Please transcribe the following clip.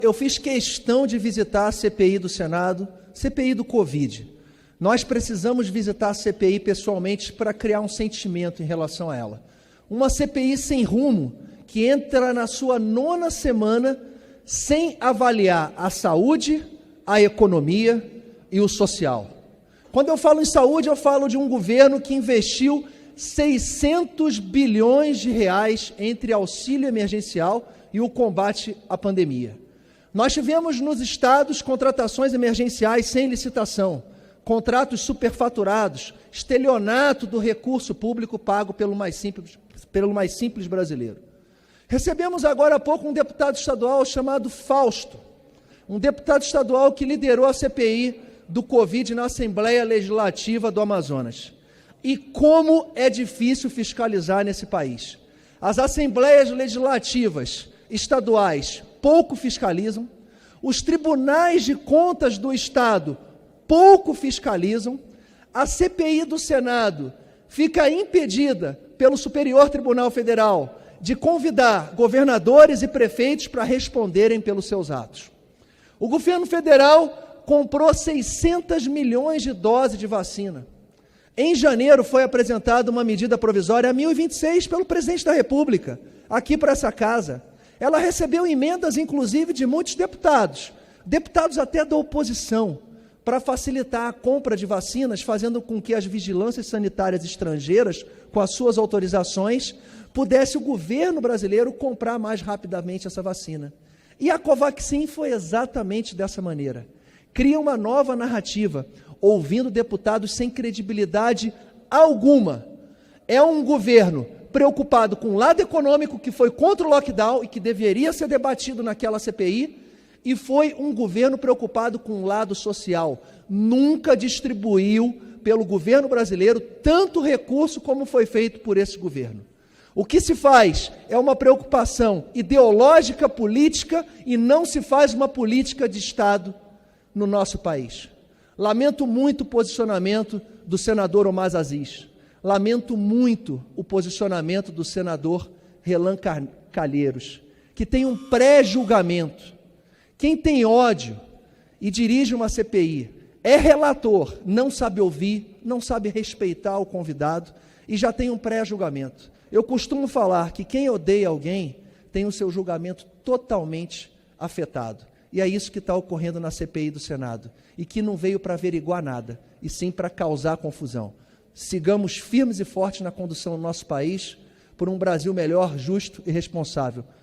Eu fiz questão de visitar a CPI do Senado, CPI do Covid. Nós precisamos visitar a CPI pessoalmente para criar um sentimento em relação a ela. Uma CPI sem rumo, que entra na sua 9ª semana sem avaliar a saúde, a economia e o social. Quando eu falo em saúde, eu falo de um governo que investiu 600 bilhões de reais entre auxílio emergencial e o combate à pandemia. Nós tivemos nos estados contratações emergenciais sem licitação, contratos superfaturados, estelionato do recurso público pago pelo mais simples brasileiro. Recebemos agora há pouco um deputado estadual chamado Fausto, um deputado estadual que liderou a CPI do Covid na Assembleia Legislativa do Amazonas. E como é difícil fiscalizar nesse país. As assembleias legislativas estaduais pouco fiscalizam, os tribunais de contas do Estado pouco fiscalizam, a CPI do Senado fica impedida pelo Superior Tribunal Federal de convidar governadores e prefeitos para responderem pelos seus atos. O governo federal comprou 600 milhões de doses de vacina. Em janeiro foi apresentada uma medida provisória 1026 pelo presidente da República, aqui para essa casa. Ela recebeu emendas, inclusive, de muitos deputados até da oposição, para facilitar a compra de vacinas, fazendo com que as vigilâncias sanitárias estrangeiras, com as suas autorizações, pudesse o governo brasileiro comprar mais rapidamente essa vacina. E a Covaxin foi exatamente dessa maneira. Cria uma nova narrativa, ouvindo deputados sem credibilidade alguma. É um governo preocupado com o lado econômico, que foi contra o lockdown e que deveria ser debatido naquela CPI, e foi um governo preocupado com o lado social. Nunca distribuiu pelo governo brasileiro tanto recurso como foi feito por esse governo. O que se faz é uma preocupação ideológica, política, e não se faz uma política de Estado no nosso país. Lamento muito o posicionamento do senador Omar Aziz. Lamento muito o posicionamento do senador Relan Calheiros, que tem um pré-julgamento. Quem tem ódio e dirige uma CPI, é relator, não sabe ouvir, não sabe respeitar o convidado e já tem um pré-julgamento. Eu costumo falar que quem odeia alguém tem o seu julgamento totalmente afetado. E é isso que está ocorrendo na CPI do Senado, e que não veio para averiguar nada, e sim para causar confusão. Sigamos firmes e fortes na condução do nosso país por um Brasil melhor, justo e responsável.